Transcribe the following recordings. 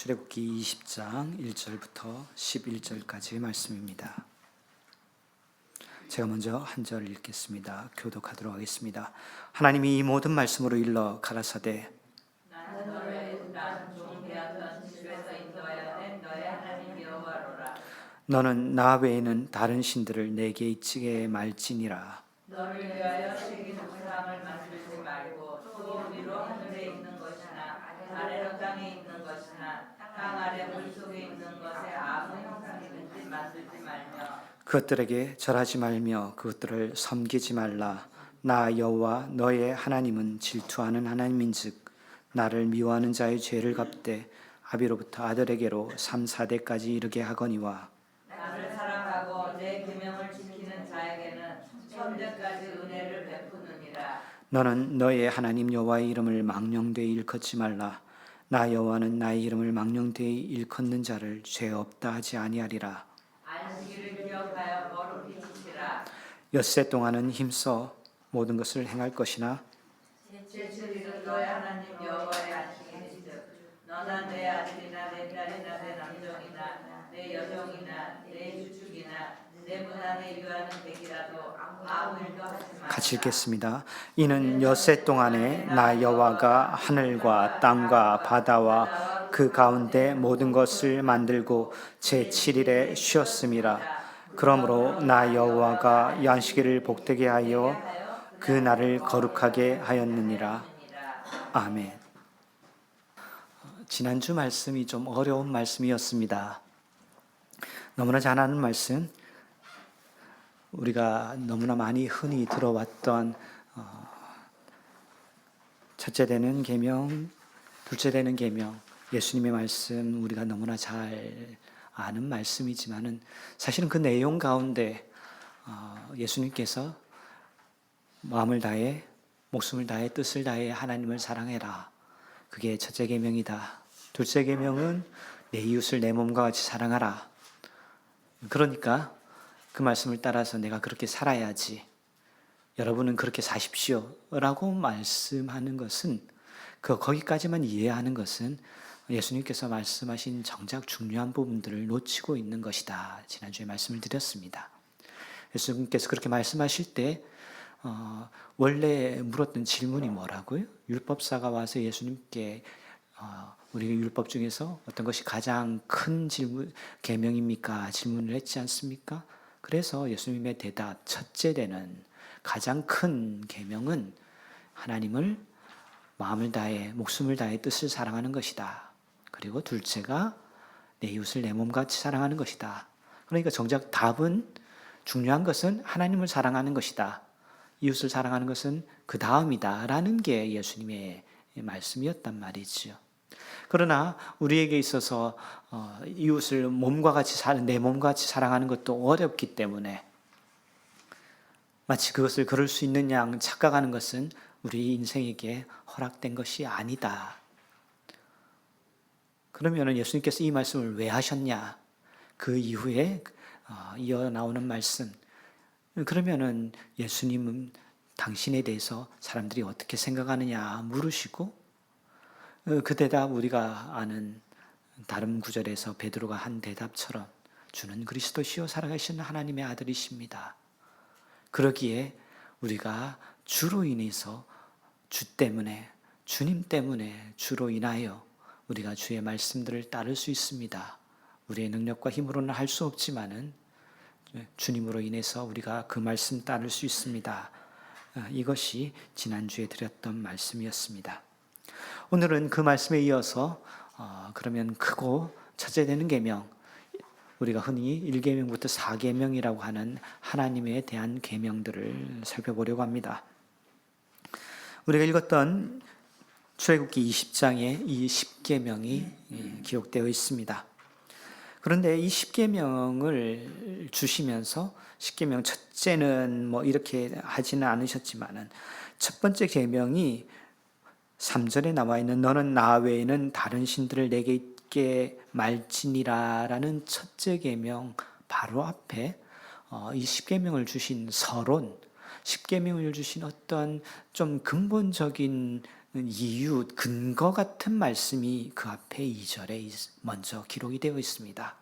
출애굽기 20장 1절부터 11절까지의 말씀입니다. 제가 먼저 한 절 읽겠습니다. 교독하도록 하겠습니다. 하나님이 이 모든 말씀으로 일러 가라사대 나는 너를 애굽 땅 종되었던 집에서 인도하여 낸 너의 하나님 여호와로라. 너는 나 외에는 다른 신들을 내게 잊게 말지니라. 너를 위하여 새긴 우상을 만들지 말고 또 위로 하늘에 있는 것이나 아래로 땅에 있는 것이나 땅 아래 물속에 있는 것에 아무 형상이든지 만들지 말며 그것들에게 절하지 말며 그것들을 섬기지 말라. 나 여호와 너의 하나님은 질투하는 하나님인즉 나를 미워하는 자의 죄를 갚되 아비로부터 아들에게로 3, 4대까지 이르게 하거니와 나를 사랑하고 내 계명을 지키는 자에게는 천대까지 은혜를 베푸느니라. 너는 너의 하나님 여호와의 이름을 망령되이 일컫지 말라. 나 여호와는 나의 이름을 망령되이 일컫는 자를 죄 없다 하지 아니하리라. 안식일을 기억하여 거룩히 지키라. 엿새 동안은 힘써 모든 것을 행할 것이나 제7일은 너의 하나님 여호와의 안식일이즉 너나 내 아들이나 내 딸이나 내 남종이나 내 여종이나 내 주축이나 내 문 안에 유하는 백이라도 아무 일도 하지 말라. 같이 읽겠습니다. 이는 엿새 동안에 나 여호와가 하늘과 땅과 바다와 그 가운데 모든 것을 만들고 제7일에 쉬었음이라. 그러므로 나 여호와가 이 안식일을 복되게 하여 그 날을 거룩하게 하였느니라. 아멘. 지난주 말씀이 좀 어려운 말씀이었습니다. 너무나 잘 아는 말씀, 우리가 너무나 많이 흔히 들어왔던 첫째 되는 계명, 둘째 되는 계명, 예수님의 말씀, 우리가 너무나 잘 아는 말씀이지만은 사실은 그 내용 가운데 예수님께서 마음을 다해, 목숨을 다해, 뜻을 다해 하나님을 사랑해라. 그게 첫째 계명이다. 둘째 계명은 내 이웃을 내 몸과 같이 사랑하라. 그러니까 그 말씀을 따라서 내가 그렇게 살아야지. 여러분은 그렇게 사십시오. 라고 말씀하는 것은, 거기까지만 이해하는 것은 예수님께서 말씀하신 정작 중요한 부분들을 놓치고 있는 것이다. 지난주에 말씀을 드렸습니다. 예수님께서 그렇게 말씀하실 때 원래 물었던 질문이 뭐라고요? 율법사가 와서 예수님께 우리 율법 중에서 어떤 것이 가장 큰 계명입니까? 질문을 했지 않습니까? 그래서 예수님의 대답, 첫째 되는 가장 큰 계명은 하나님을 마음을 다해, 목숨을 다해 뜻을 사랑하는 것이다. 그리고 둘째가 내 이웃을 내 몸같이 사랑하는 것이다. 그러니까 정작 답은, 중요한 것은 하나님을 사랑하는 것이다. 이웃을 사랑하는 것은 그 다음이다. 라는 게 예수님의 말씀이었단 말이죠. 그러나 우리에게 있어서 이웃을 내 몸과 같이 사랑하는 것도 어렵기 때문에 마치 그것을 그럴 수 있는 양 착각하는 것은 우리 인생에게 허락된 것이 아니다. 그러면 예수님께서 이 말씀을 왜 하셨냐? 그 이후에 이어 나오는 말씀. 그러면은 예수님은 당신에 대해서 사람들이 어떻게 생각하느냐 물으시고, 그 대답 우리가 아는 다른 구절에서 베드로가 한 대답처럼 주는 그리스도시요 살아계신 하나님의 아들이십니다. 그러기에 우리가 주로 인해서 주님 때문에 주로 인하여 우리가 주의 말씀들을 따를 수 있습니다. 우리의 능력과 힘으로는 할 수 없지만은 주님으로 인해서 우리가 그 말씀 따를 수 있습니다. 이것이 지난주에 드렸던 말씀이었습니다. 오늘은 그 말씀에 이어서 그러면 크고 첫째 되는 계명, 우리가 흔히 1계명부터 4계명이라고 하는 하나님에 대한 계명들을 살펴보려고 합니다. 우리가 읽었던 출애굽기 20장에 이 10계명이 기록되어 있습니다. 그런데 이 10계명을 주시면서 10계명 첫째는 뭐 이렇게 하지는 않으셨지만은 첫 번째 계명이 3절에 나와 있는 너는 나 외에는 다른 신들을 내게 있게 말지니라 라는 첫째 계명 바로 앞에 이 10계명을 주신 서론, 10계명을 주신 어떤 좀 근본적인 이유, 근거 같은 말씀이 그 앞에 2절에 먼저 기록이 되어 있습니다.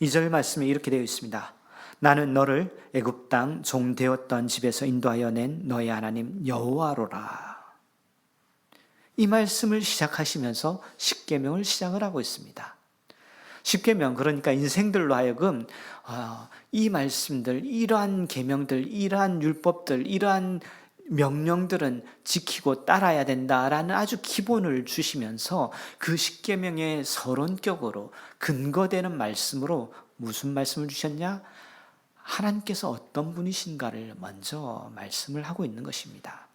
2절 말씀에 이렇게 되어 있습니다. 나는 너를 애굽 땅 종 되었던 집에서 인도하여 낸 너의 하나님 여호와로라. 이 말씀을 시작하시면서 십계명을 시작을 하고 있습니다. 십계명, 그러니까 인생들로 하여금 이 말씀들, 이러한 계명들, 이러한 율법들, 이러한 명령들은 지키고 따라야 된다라는 아주 기본을 주시면서 그 십계명의 서론격으로 근거되는 말씀으로 무슨 말씀을 주셨냐? 하나님께서 어떤 분이신가를 먼저 말씀을 하고 있는 것입니다.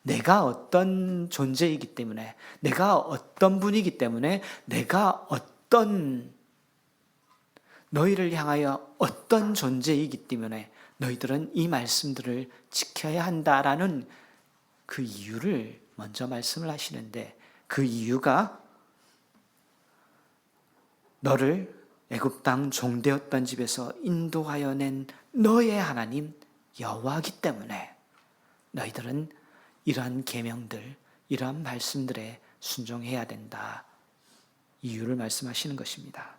내가 어떤 존재이기 때문에, 내가 어떤 분이기 때문에, 내가 어떤 너희를 향하여 어떤 존재이기 때문에 너희들은 이 말씀들을 지켜야 한다라는 그 이유를 먼저 말씀을 하시는데, 그 이유가 너를 애굽 땅 종되었던 집에서 인도하여 낸 너의 하나님 여호와이기 때문에 너희들은 이러한 계명들, 이러한 말씀들에 순종해야 된다. 이유를 말씀하시는 것입니다.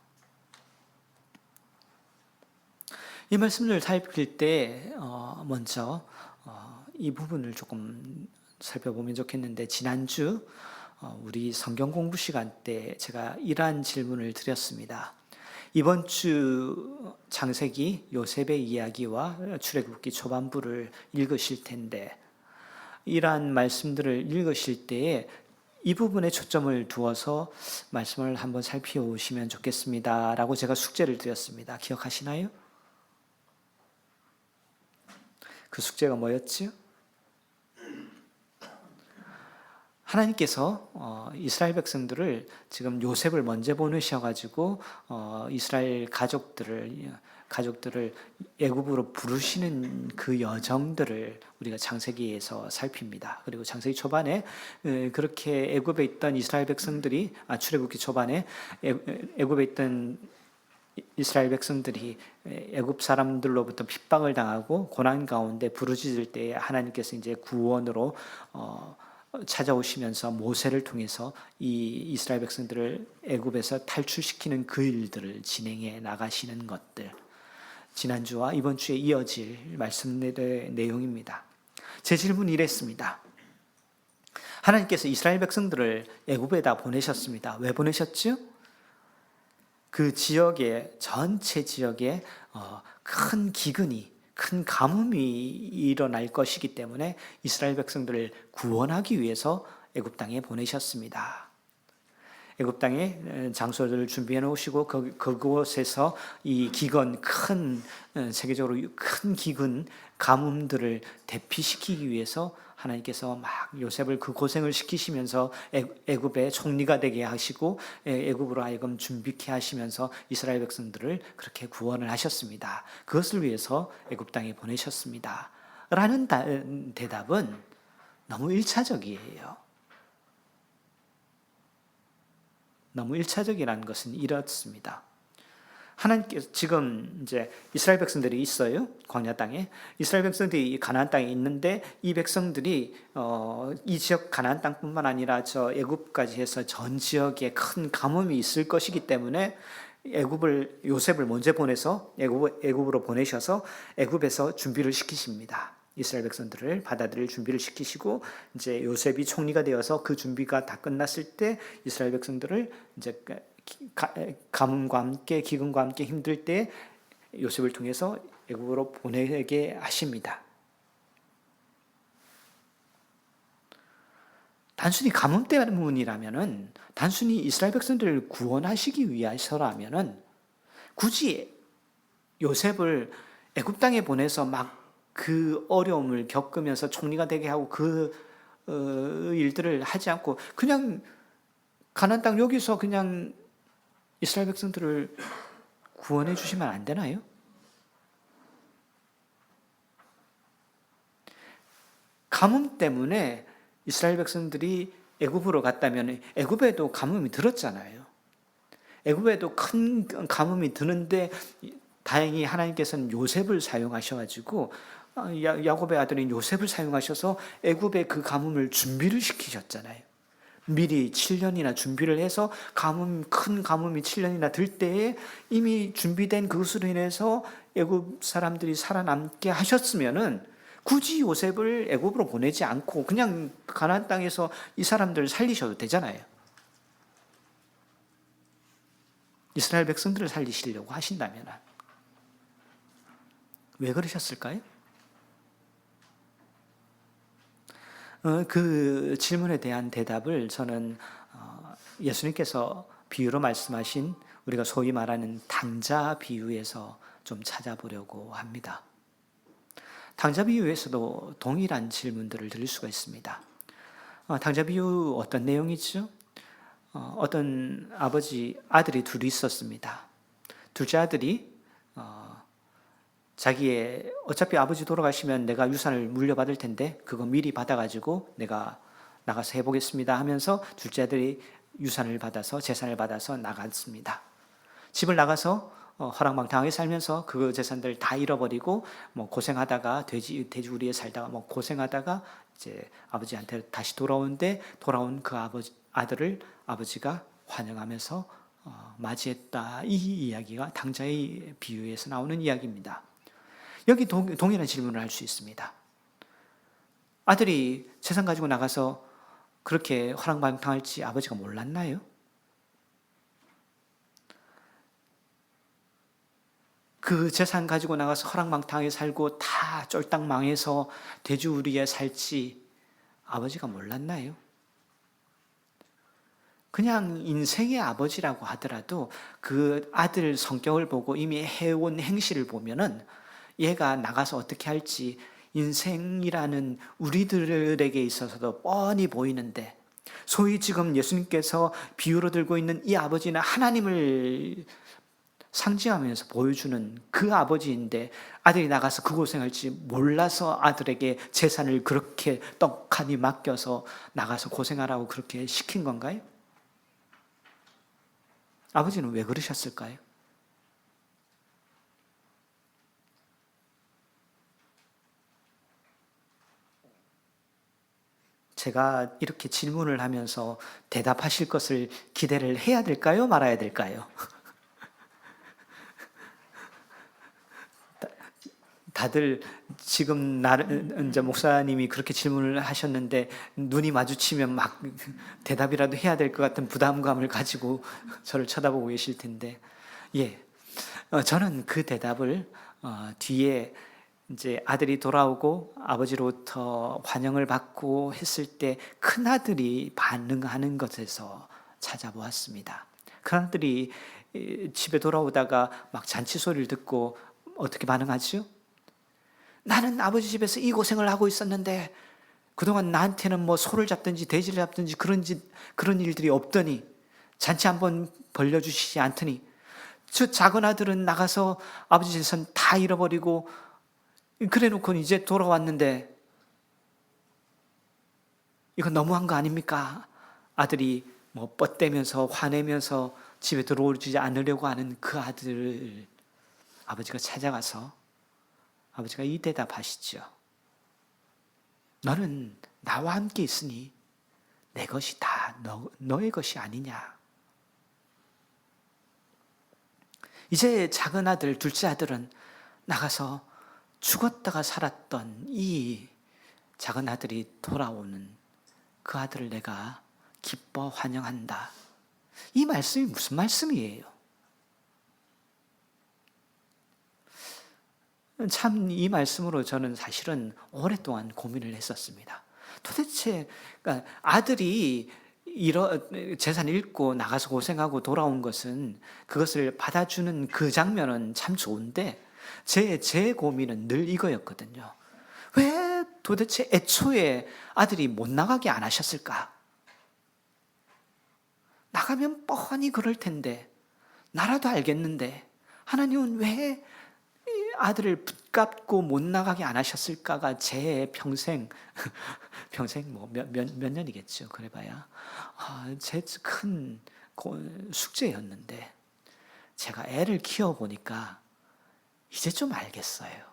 이 말씀을 살필 때 먼저 이 부분을 조금 살펴보면 좋겠는데, 지난주 우리 성경 공부 시간 때 제가 이러한 질문을 드렸습니다. 이번 주 창세기 요셉의 이야기와 출애굽기 초반부를 읽으실 텐데, 이러한 말씀들을 읽으실 때에 이 부분에 초점을 두어서 말씀을 한번 살펴보시면 좋겠습니다 라고 제가 숙제를 드렸습니다. 기억하시나요? 그 숙제가 뭐였지요? 하나님께서 이스라엘 백성들을 지금 요셉을 먼저 보내셔가지고 이스라엘 가족들을 애굽으로 부르시는 그 여정들을 우리가 창세기에서 살핍니다. 그리고 창세기 초반에 그렇게 애굽에 있던 이스라엘 백성들이 출애굽기 초반에 애굽에 있던 이스라엘 백성들이 애굽 사람들로부터 핍박을 당하고 고난 가운데 부르짖을 때 하나님께서 이제 구원으로 찾아오시면서 모세를 통해서 이 이스라엘 백성들을 애굽에서 탈출시키는 그 일들을 진행해 나가시는 것들, 지난주와 이번 주에 이어질 말씀의 내용입니다. 제 질문이 이랬습니다. 하나님께서 이스라엘 백성들을 애굽에다 보내셨습니다. 왜 보내셨죠? 그 지역에, 전체 지역에 큰 기근이, 큰 가뭄이 일어날 것이기 때문에 이스라엘 백성들을 구원하기 위해서 애굽 땅에 보내셨습니다. 애굽 땅에 장소를 준비해 놓으시고 그곳에서 이 기근, 세계적으로 큰 기근, 가뭄들을 대피시키기 위해서 하나님께서 막 요셉을 그 고생을 시키시면서 애굽의 총리가 되게 하시고 애굽으로 하여금 준비케 하시면서 이스라엘 백성들을 그렇게 구원을 하셨습니다. 그것을 위해서 애굽 땅에 보내셨습니다. 라는 대답은 너무 1차적이에요. 너무 1차적이라는 것은 이렇습니다. 하나님께서 지금 이제 이스라엘 백성들이 있어요. 광야 땅에. 이스라엘 백성들이 가나안 땅에 있는데 이 백성들이 이 지역 가나안 땅뿐만 아니라 저 애굽까지 해서 전 지역에 큰 가뭄이 있을 것이기 때문에 요셉을 먼저 보내서 애굽으로 보내셔서 애굽에서 준비를 시키십니다. 이스라엘 백성들을 받아들일 준비를 시키시고 이제 요셉이 총리가 되어서 그 준비가 다 끝났을 때 이스라엘 백성들을 이제 가뭄과 함께 기근과 함께 힘들 때 요셉을 통해서 애굽으로 보내게 하십니다. 단순히 가뭄 때문이라면은, 단순히 이스라엘 백성들을 구원하시기 위해서라면은 굳이 요셉을 애굽 땅에 보내서 막 그 어려움을 겪으면서 총리가 되게 하고 그 일들을 하지 않고 그냥 가나안 땅 여기서 그냥 이스라엘 백성들을 구원해 주시면 안 되나요? 가뭄 때문에 이스라엘 백성들이 애굽으로 갔다면 애굽에도 가뭄이 들었잖아요. 애굽에도 큰 가뭄이 드는데 다행히 하나님께서는 요셉을 사용하셔가지고 야곱의 아들인 요셉을 사용하셔서 애굽의 그 가뭄을 준비를 시키셨잖아요. 미리 7년이나 준비를 해서 큰 가뭄이 7년이나 들 때에 이미 준비된 그것으로 인해서 애굽 사람들이 살아남게 하셨으면은 굳이 요셉을 애굽으로 보내지 않고 그냥 가나안 땅에서 이 사람들을 살리셔도 되잖아요. 이스라엘 백성들을 살리시려고 하신다면 왜 그러셨을까요? 그 질문에 대한 대답을 저는 예수님께서 비유로 말씀하신 우리가 소위 말하는 당자 비유에서 좀 찾아보려고 합니다. 당자 비유에서도 동일한 질문들을 드릴 수가 있습니다. 당자 비유 어떤 내용이죠? 어떤 아들이 둘이 있었습니다. 둘째 아들이 자기의 어차피 아버지 돌아가시면 내가 유산을 물려받을 텐데 그거 미리 받아가지고 내가 나가서 해보겠습니다 하면서 둘째 아들이 유산을 받아서 재산을 받아서 나갔습니다. 집을 나가서 허랑방탕하게 살면서 그 재산들 다 잃어버리고 고생하다가 돼지우리에 살다가 고생하다가 이제 아버지한테 다시 돌아오는데 돌아온 그 아들을 아버지가 환영하면서 맞이했다. 이 이야기가 당자의 비유에서 나오는 이야기입니다. 여기 동일한 질문을 할 수 있습니다. 아들이 재산 가지고 나가서 그렇게 허랑방탕할지 아버지가 몰랐나요? 그 재산 가지고 나가서 허랑방탕하게 살고 다 쫄딱 망해서 돼지우리에 살지 아버지가 몰랐나요? 그냥 인생의 아버지라고 하더라도 그 아들 성격을 보고 이미 해온 행실을 보면은 얘가 나가서 어떻게 할지 인생이라는 우리들에게 있어서도 뻔히 보이는데 소위 지금 예수님께서 비유로 들고 있는 이 아버지는 하나님을 상징하면서 보여주는 그 아버지인데 아들이 나가서 그 고생할지 몰라서 아들에게 재산을 그렇게 떡하니 맡겨서 나가서 고생하라고 그렇게 시킨 건가요? 아버지는 왜 그러셨을까요? 제가 이렇게 질문을 하면서 대답하실 것을 기대를 해야 될까요? 말아야 될까요? 다들 지금 이제 목사님이 그렇게 질문을 하셨는데 눈이 마주치면 막 대답이라도 해야 될 것 같은 부담감을 가지고 저를 쳐다보고 계실 텐데, 저는 그 대답을 뒤에 이제 아들이 돌아오고 아버지로부터 환영을 받고 했을 때 큰 아들이 반응하는 것에서 찾아보았습니다. 큰 아들이 집에 돌아오다가 막 잔치 소리를 듣고 어떻게 반응하죠? 나는 아버지 집에서 이 고생을 하고 있었는데 그동안 나한테는 소를 잡든지 돼지를 잡든지 그런 일들이 없더니 잔치 한번 벌려주시지 않더니 저 작은 아들은 나가서 아버지 재산 다 잃어버리고 그래 놓고 이제 돌아왔는데 이건 너무한 거 아닙니까? 아들이 뻗대면서 화내면서 집에 들어오지 않으려고 하는 그 아들을 아버지가 찾아가서 아버지가 이 대답하시죠. 너는 나와 함께 있으니 내 것이 다 너의 것이 아니냐. 이제 작은 아들, 둘째 아들은 나가서 죽었다가 살았던 이 작은 아들이 돌아오는 그 아들을 내가 기뻐 환영한다. 이 말씀이 무슨 말씀이에요? 참 이 말씀으로 저는 사실은 오랫동안 고민을 했었습니다. 도대체 그러니까 아들이 재산 잃고 나가서 고생하고 돌아온 것은 그것을 받아주는 그 장면은 참 좋은데 제 고민은 늘 이거였거든요. 왜 도대체 애초에 아들이 못 나가게 안 하셨을까? 나가면 뻔히 그럴 텐데 나라도 알겠는데 하나님은 왜 아들을 붙잡고 못 나가게 안 하셨을까가 제 평생 몇 년이겠죠. 그래봐야 제 큰 숙제였는데 제가 애를 키워보니까 이제 좀 알겠어요.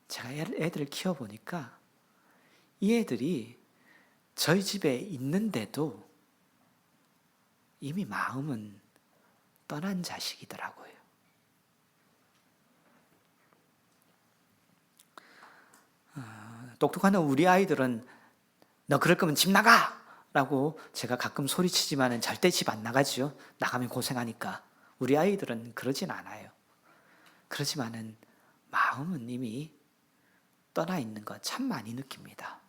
제가 애들을 키워보니까 이 애들이 저희 집에 있는데도 이미 마음은 떠난 자식이더라고요. 똑똑한 우리 아이들은 너 그럴 거면 집 나가! 라고 제가 가끔 소리치지만 절대 집 안 나가죠. 나가면 고생하니까. 우리 아이들은 그러진 않아요. 그렇지만은 마음은 이미 떠나 있는 거 참 많이 느낍니다.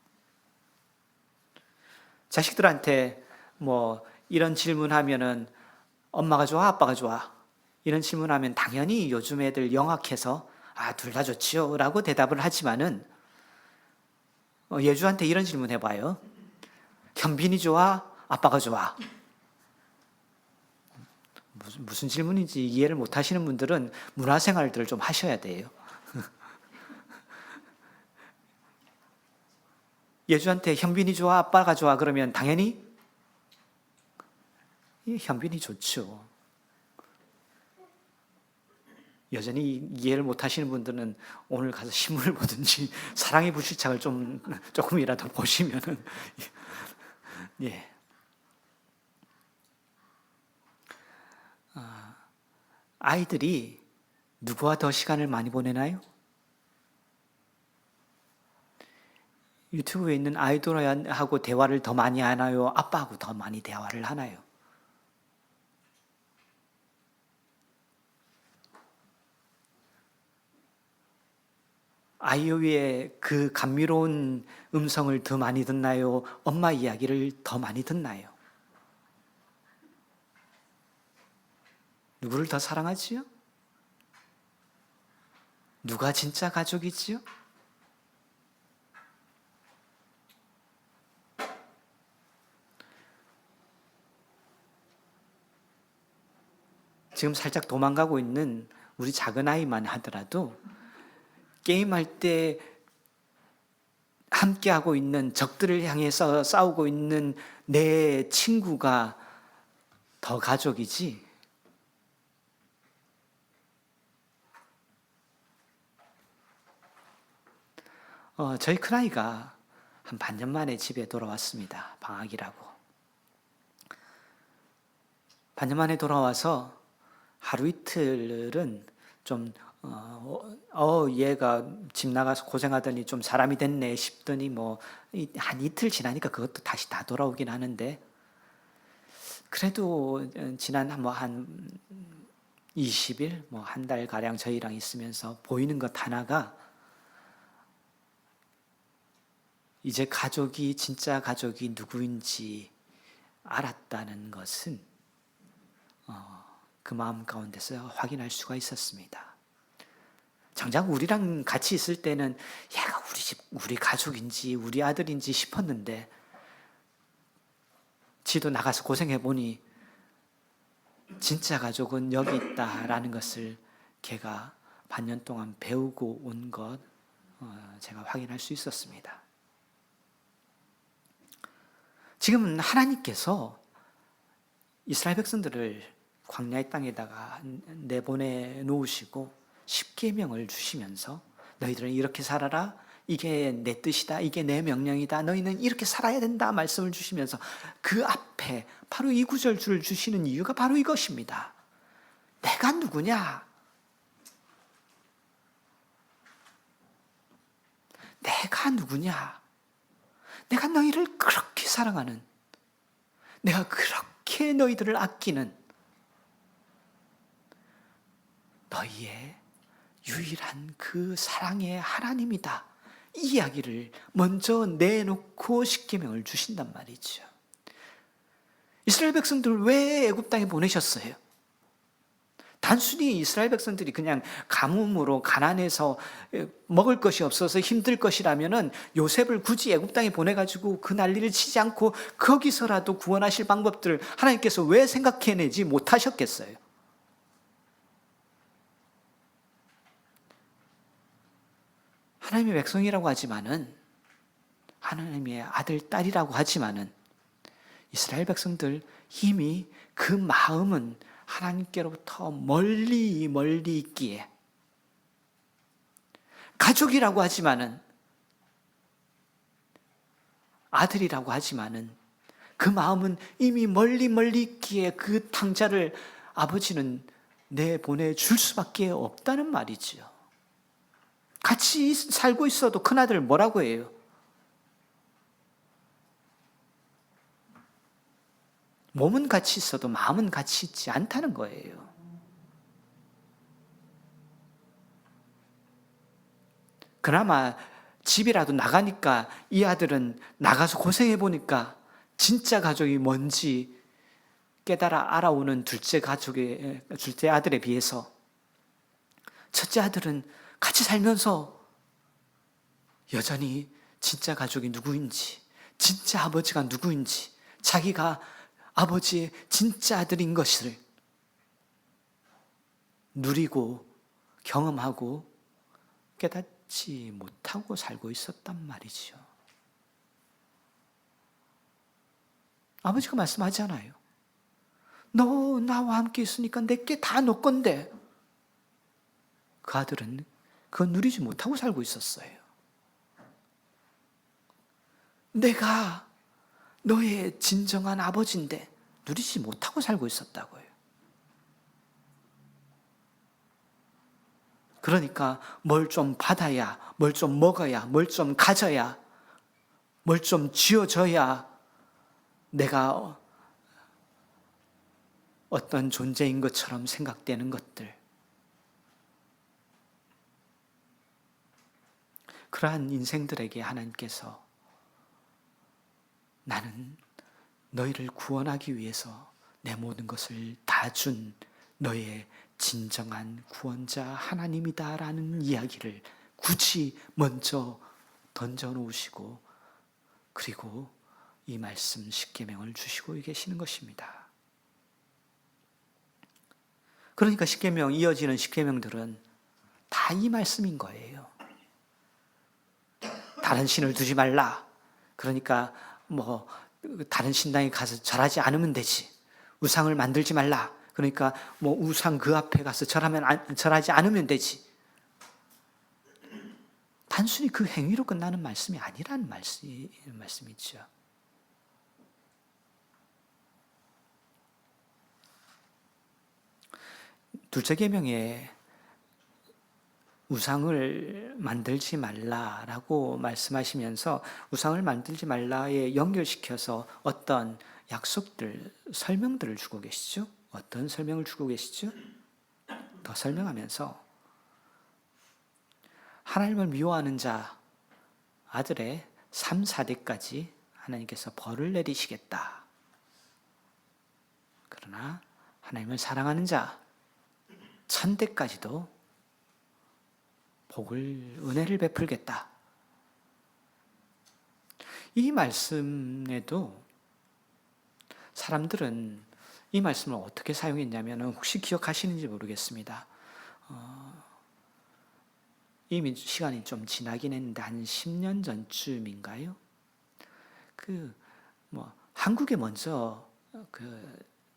자식들한테 뭐 이런 질문하면은 엄마가 좋아, 아빠가 좋아? 이런 질문하면 당연히 요즘 애들 영악해서 둘 다 좋지요 라고 대답을 하지만은 예주한테 이런 질문 해봐요. 현빈이 좋아? 아빠가 좋아? 무슨 질문인지 이해를 못 하시는 분들은 문화생활들을 좀 하셔야 돼요. 예주한테 현빈이 좋아? 아빠가 좋아? 그러면 당연히 현빈이 좋죠. 여전히 이해를 못 하시는 분들은 오늘 가서 신문을 보든지 사랑의 불시착을 조금이라도 보시면은 예. 아이들이 누구와 더 시간을 많이 보내나요? 유튜브에 있는 아이돌하고 대화를 더 많이 하나요? 아빠하고 더 많이 대화를 하나요? 아이유의 그 감미로운 음성을 더 많이 듣나요? 엄마 이야기를 더 많이 듣나요? 누구를 더 사랑하지요? 누가 진짜 가족이지요? 지금 살짝 도망가고 있는 우리 작은 아이만 하더라도 게임할 때 함께하고 있는 적들을 향해서 싸우고 있는 내 친구가 더 가족이지. 저희 큰아이가 한 반년 만에 집에 돌아왔습니다. 방학이라고. 반년 만에 돌아와서 하루 이틀은 좀 얘가 집 나가서 고생하더니 좀 사람이 됐네 싶더니 한 이틀 지나니까 그것도 다시 다 돌아오긴 하는데, 그래도 지난 한 20일 한 달 가량 저희랑 있으면서 보이는 것 하나가, 이제 진짜 가족이 누구인지 알았다는 것은 그 마음 가운데서 확인할 수가 있었습니다. 정작 우리랑 같이 있을 때는 얘가 우리 가족인지 우리 아들인지 싶었는데, 지도 나가서 고생해보니 진짜 가족은 여기 있다라는 것을 걔가 반년 동안 배우고 온 것 제가 확인할 수 있었습니다. 지금은 하나님께서 이스라엘 백성들을 광야의 땅에다가 내보내 놓으시고 10계명을 주시면서 너희들은 이렇게 살아라, 이게 내 뜻이다, 이게 내 명령이다, 너희는 이렇게 살아야 된다 말씀을 주시면서 그 앞에 바로 이 구절줄을 주시는 이유가 바로 이것입니다. 내가 누구냐? 내가 누구냐? 내가 너희를 그렇게 사랑하는, 내가 그렇게 너희들을 아끼는 너희의 유일한 그 사랑의 하나님이다. 이 이야기를 먼저 내놓고 십계명을 주신단 말이죠. 이스라엘 백성들을 왜 애굽 땅에 보내셨어요? 단순히 이스라엘 백성들이 그냥 가뭄으로 가난해서 먹을 것이 없어서 힘들 것이라면은 요셉을 굳이 애굽 땅에 보내가지고 그 난리를 치지 않고 거기서라도 구원하실 방법들을 하나님께서 왜 생각해내지 못하셨겠어요? 하나님의 백성이라고 하지만은, 하나님의 아들, 딸이라고 하지만은 이스라엘 백성들 이미 그 마음은 하나님께로부터 멀리 있기에 가족이라고 하지만은, 아들이라고 하지만은 그 마음은 이미 멀리 멀리 있기에 그 탕자를 아버지는 내보내줄 수밖에 없다는 말이지요. 같이 살고 있어도 큰아들 뭐라고 해요? 몸은 같이 있어도 마음은 같이 있지 않다는 거예요. 그나마 집이라도 나가니까 이 아들은 나가서 고생해 보니까 진짜 가족이 뭔지 깨달아 알아오는 둘째 아들에 비해서 첫째 아들은 같이 살면서 여전히 진짜 가족이 누구인지, 진짜 아버지가 누구인지, 자기가 아버지의 진짜 아들인 것을 누리고 경험하고 깨닫지 못하고 살고 있었단 말이죠. 아버지가 말씀하잖아요. 너 나와 함께 있으니까 내게 다 너 건데. 그 아들은 그거 누리지 못하고 살고 있었어요. 내가 너의 진정한 아버지인데 누리지 못하고 살고 있었다고요. 그러니까 뭘 좀 받아야, 뭘 좀 먹어야, 뭘 좀 가져야, 뭘 좀 쥐어줘야 내가 어떤 존재인 것처럼 생각되는 것들. 그러한 인생들에게 하나님께서 나는 너희를 구원하기 위해서 내 모든 것을 다 준 너의 진정한 구원자 하나님이다라는 이야기를 굳이 먼저 던져놓으시고 그리고 이 말씀 십계명을 주시고 계시는 것입니다. 그러니까 십계명, 이어지는 십계명들은 다 이 말씀인 거예요. 다른 신을 두지 말라. 그러니까 다른 신당에 가서 절하지 않으면 되지. 우상을 만들지 말라. 그러니까 우상 그 앞에 가서 절하지 않으면 되지. 단순히 그 행위로 끝나는 말씀이 아니라는 말씀이죠. 둘째 계명에 우상을 만들지 말라라고 말씀하시면서 우상을 만들지 말라에 연결시켜서 어떤 약속들, 설명들을 주고 계시죠? 어떤 설명을 주고 계시죠? 더 설명하면서 하나님을 미워하는 자 아들의 3, 4대까지 하나님께서 벌을 내리시겠다. 그러나 하나님을 사랑하는 자 1000대까지도 은혜를 베풀겠다. 이 말씀에도 사람들은 이 말씀을 어떻게 사용했냐면 혹시 기억하시는지 모르겠습니다. 이미 시간이 좀 지나긴 했는데 한 10년 전쯤인가요? 한국에 먼저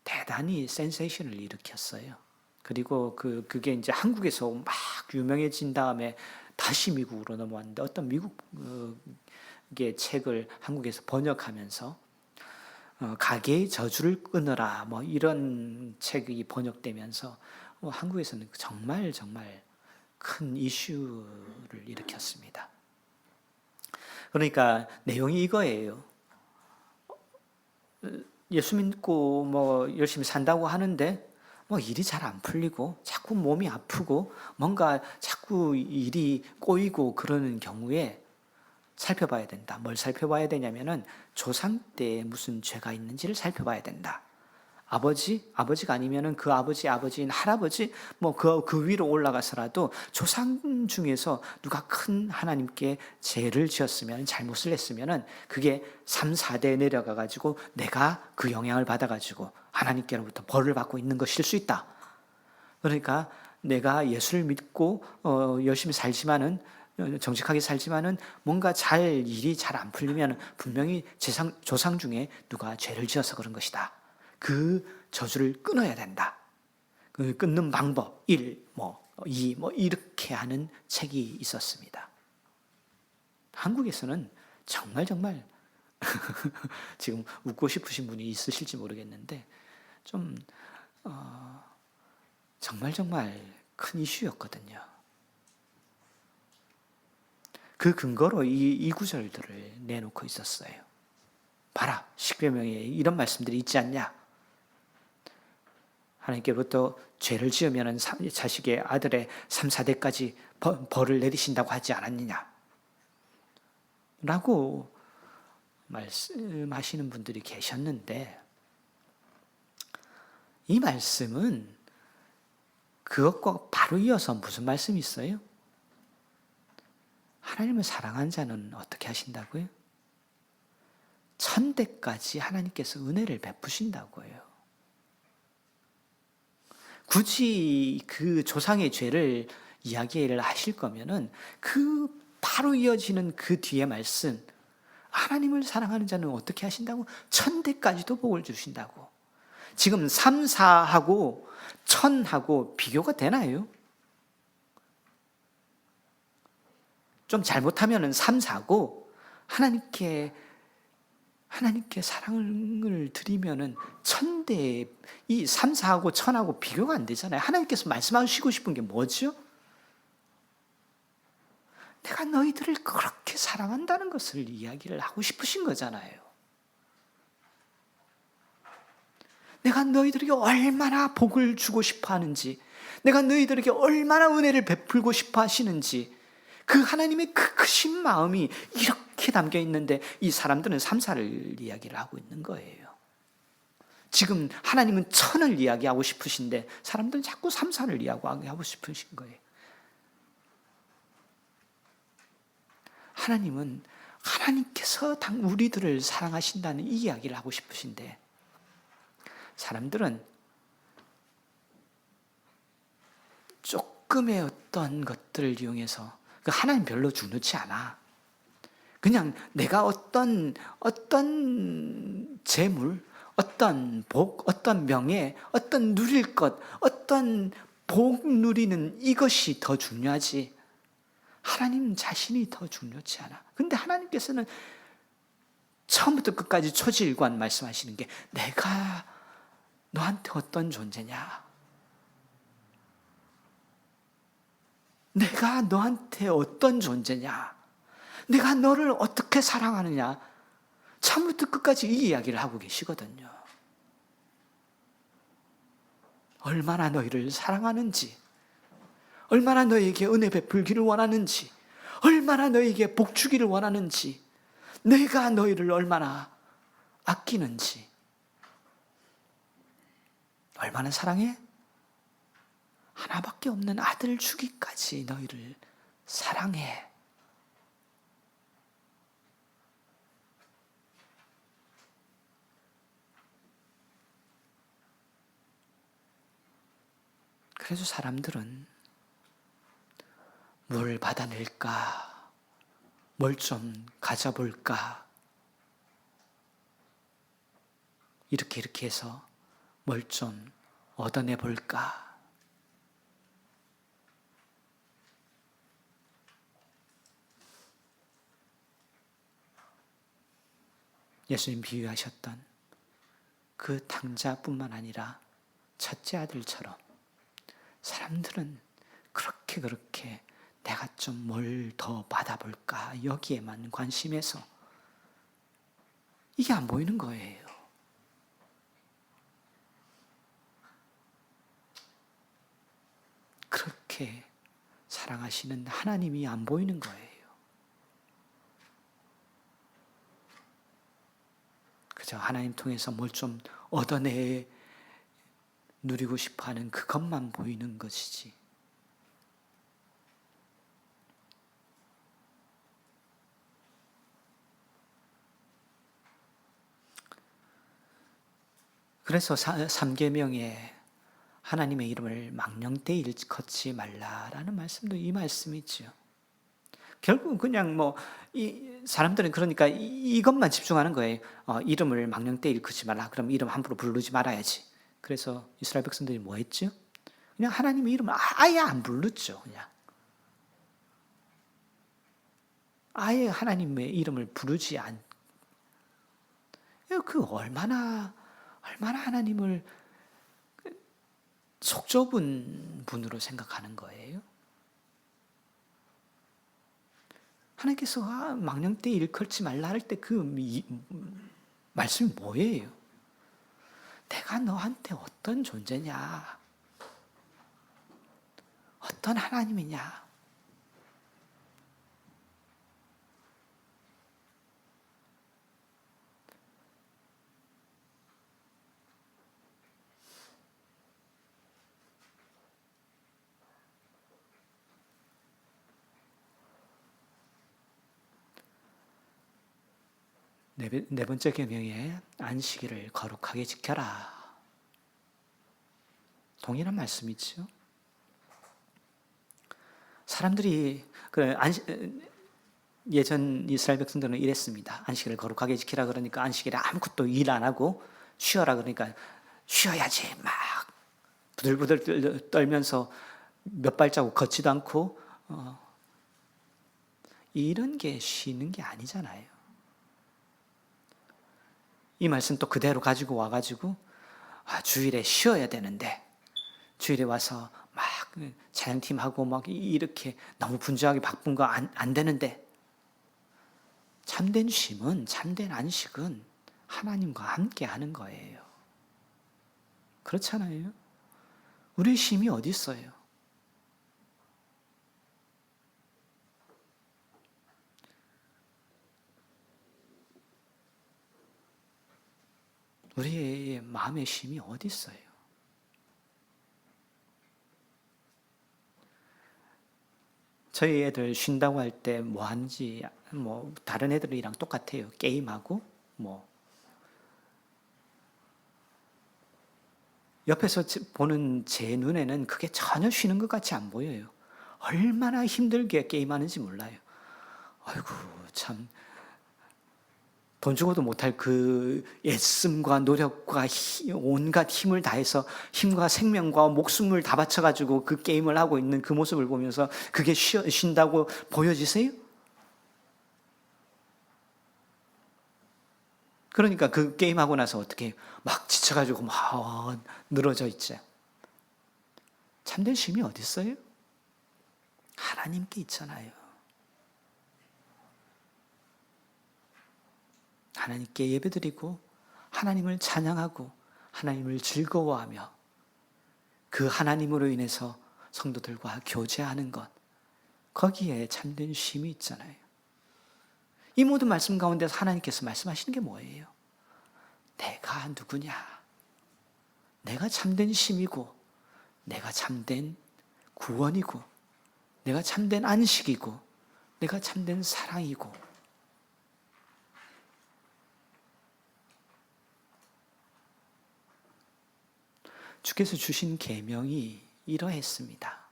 대단히 센세이션을 일으켰어요. 그리고 그게 이제 한국에서 막 유명해진 다음에 다시 미국으로 넘어왔는데 어떤 미국의 책을 한국에서 번역하면서 가게의 저주를 끊으라 이런 책이 번역되면서 한국에서는 정말 큰 이슈를 일으켰습니다. 그러니까 내용이 이거예요. 예수 믿고 열심히 산다고 하는데 일이 잘 안 풀리고 자꾸 몸이 아프고 뭔가 자꾸 일이 꼬이고 그러는 경우에 살펴봐야 된다. 뭘 살펴봐야 되냐면은 조상 때에 무슨 죄가 있는지를 살펴봐야 된다. 아버지가 아니면은 그 아버지인 할아버지 그 위로 올라가서라도 조상 중에서 누가 큰 하나님께 죄를 지었으면 잘못을 했으면은 그게 3, 4대 내려가 가지고 내가 그 영향을 받아 가지고 하나님께로부터 벌을 받고 있는 것일 수 있다. 그러니까 내가 예수를 믿고 열심히 살지만은 정직하게 살지만은 뭔가 일이 잘 안 풀리면 분명히 조상 중에 누가 죄를 지어서 그런 것이다. 그 저주를 끊어야 된다. 그 끊는 방법 1. 이렇게 하는 책이 있었습니다. 한국에서는 정말 지금 웃고 싶으신 분이 있으실지 모르겠는데 좀 정말 큰 이슈였거든요. 그 근거로 이 구절들을 내놓고 있었어요. 봐라, 십계명에 이런 말씀들이 있지 않냐? 하나님께로부터 죄를 지으면 자식의 아들의 3, 4대까지 벌을 내리신다고 하지 않았느냐? 라고 말씀하시는 분들이 계셨는데, 이 말씀은 그것과 바로 이어서 무슨 말씀이 있어요? 하나님을 사랑한 자는 어떻게 하신다고요? 1000대까지 하나님께서 은혜를 베푸신다고요. 굳이 그 조상의 죄를 이야기를 하실 거면은 그 바로 이어지는 그 뒤에 말씀, 하나님을 사랑하는 자는 어떻게 하신다고? 1000대까지도 복을 주신다고. 지금 3, 4하고 1000하고 비교가 되나요? 좀 잘못하면 3, 4고 하나님께 사랑을 드리면은 1000대, 이 3, 4하고 1000하고 비교가 안 되잖아요. 하나님께서 말씀하시고 싶은 게 뭐죠? 내가 너희들을 그렇게 사랑한다는 것을 이야기를 하고 싶으신 거잖아요. 내가 너희들에게 얼마나 복을 주고 싶어 하는지, 내가 너희들에게 얼마나 은혜를 베풀고 싶어 하시는지, 그 하나님의 그 크신 마음이 이렇게 담겨 있는데 이 사람들은 3, 4를 이야기를 하고 있는 거예요. 지금 하나님은 1000을 이야기하고 싶으신데 사람들은 자꾸 3, 4를 이야기하고 싶으신 거예요. 하나님은 하나님께서 우리들을 사랑하신다는 이 이야기를 하고 싶으신데 사람들은 조금의 어떤 것들을 이용해서 하나님 별로 중요치 않아. 그냥 내가 어떤 재물, 어떤 복, 어떤 명예, 어떤 누릴 것, 어떤 복 누리는 이것이 더 중요하지. 하나님 자신이 더 중요치 않아. 근데 하나님께서는 처음부터 끝까지 초지일관 말씀하시는 게 내가 너한테 어떤 존재냐? 내가 너한테 어떤 존재냐? 내가 너를 어떻게 사랑하느냐? 처음부터 끝까지 이 이야기를 하고 계시거든요. 얼마나 너희를 사랑하는지, 얼마나 너에게 은혜 베풀기를 원하는지, 얼마나 너에게 복 주기를 원하는지, 내가 너희를 얼마나 아끼는지, 얼마나 사랑해? 하나밖에 없는 아들 주기까지 너희를 사랑해. 그래서 사람들은 뭘 받아낼까? 뭘 좀 가져볼까? 이렇게 해서 뭘 좀 얻어내볼까? 예수님 비유하셨던 그 탕자뿐만 아니라 첫째 아들처럼 사람들은 그렇게 내가 좀 뭘 더 받아볼까 여기에만 관심해서 이게 안 보이는 거예요. 그렇게 사랑하시는 하나님이 안 보이는 거예요. 그저 하나님 통해서 뭘 좀 얻어내 누리고 싶어하는 그것만 보이는 것이지. 그래서 3계명에 하나님의 이름을 망령되이 일컫지 말라라는 말씀도 이 말씀이죠. 결국 그냥 이 사람들은 그러니까 이것만 집중하는 거예요. 이름을 망령되이 일컫지 말라. 그럼 이름 함부로 부르지 말아야지. 그래서 이스라엘 백성들이 뭐 했죠? 그냥 하나님의 이름을 아예 안 부르죠. 그냥 아예 하나님의 이름을 부르지 않. 그 얼마나 하나님을 속 좁은 분으로 생각하는 거예요. 하나님께서 망령때 일컬지 말라 할 때 그 말씀이 뭐예요? 내가 너한테 어떤 존재냐? 어떤 하나님이냐? 네 번째 계명에 안식일을 거룩하게 지켜라. 동일한 말씀이죠. 사람들이 예전 이스라엘 백성들은 이랬습니다. 안식일을 거룩하게 지키라 그러니까 안식일에 아무것도 일 안 하고 쉬어라 그러니까 쉬어야지 막 부들부들 떨면서 몇 발자국 걷지도 않고 이런 게 쉬는 게 아니잖아요. 이 말씀 또 그대로 가지고 와가지고 주일에 쉬어야 되는데 주일에 와서 막 찬양팀하고 막 이렇게 너무 분주하게 바쁜 거 안 되는데 참된 쉼은 참된 안식은 하나님과 함께 하는 거예요. 그렇잖아요. 우리의 쉼이 어디 있어요? 우리의 마음의 쉼이 어디 있어요? 저희 애들 쉰다고 할 때 뭐 하는지 뭐 다른 애들이랑 똑같아요. 게임하고 뭐 옆에서 보는 제 눈에는 그게 전혀 쉬는 것 같이 안 보여요. 얼마나 힘들게 게임하는지 몰라요. 아이고 참 돈 주고도 못할 그 애씀과 노력과 온갖 힘을 다해서 힘과 생명과 목숨을 다 바쳐가지고 그 게임을 하고 있는 그 모습을 보면서 그게 쉰다고 보여지세요? 그러니까 그 게임하고 나서 어떻게 막 지쳐가지고 막 늘어져 있죠. 참된 쉼이 어디 있어요? 하나님께 있잖아요. 하나님께 예배드리고 하나님을 찬양하고 하나님을 즐거워하며 그 하나님으로 인해서 성도들과 교제하는 것, 거기에 참된 쉼이 있잖아요. 이 모든 말씀 가운데서 하나님께서 말씀하시는 게 뭐예요? 내가 누구냐? 내가 참된 쉼이고 내가 참된 구원이고 내가 참된 안식이고 내가 참된 사랑이고 주께서 주신 계명이 이러했습니다.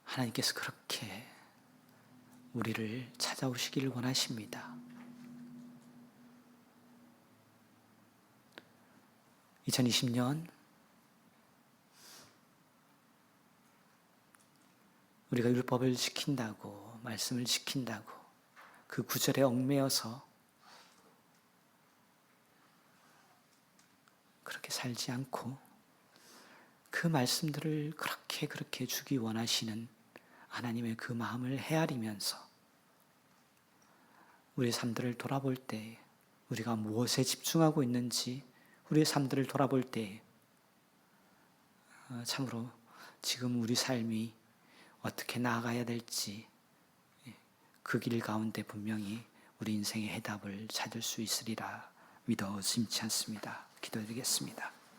하나님께서 그렇게 우리를 찾아오시기를 원하십니다. 2020년 우리가 율법을 지킨다고 말씀을 지킨다고 그 구절에 얽매여서 그렇게 살지 않고 그 말씀들을 그렇게 주기 원하시는 하나님의 그 마음을 헤아리면서 우리의 삶들을 돌아볼 때 우리가 무엇에 집중하고 있는지 우리의 삶들을 돌아볼 때 참으로 지금 우리 삶이 어떻게 나아가야 될지 그 길 가운데 분명히 우리 인생의 해답을 찾을 수 있으리라 믿어 의심치 않습니다. 기도드리겠습니다.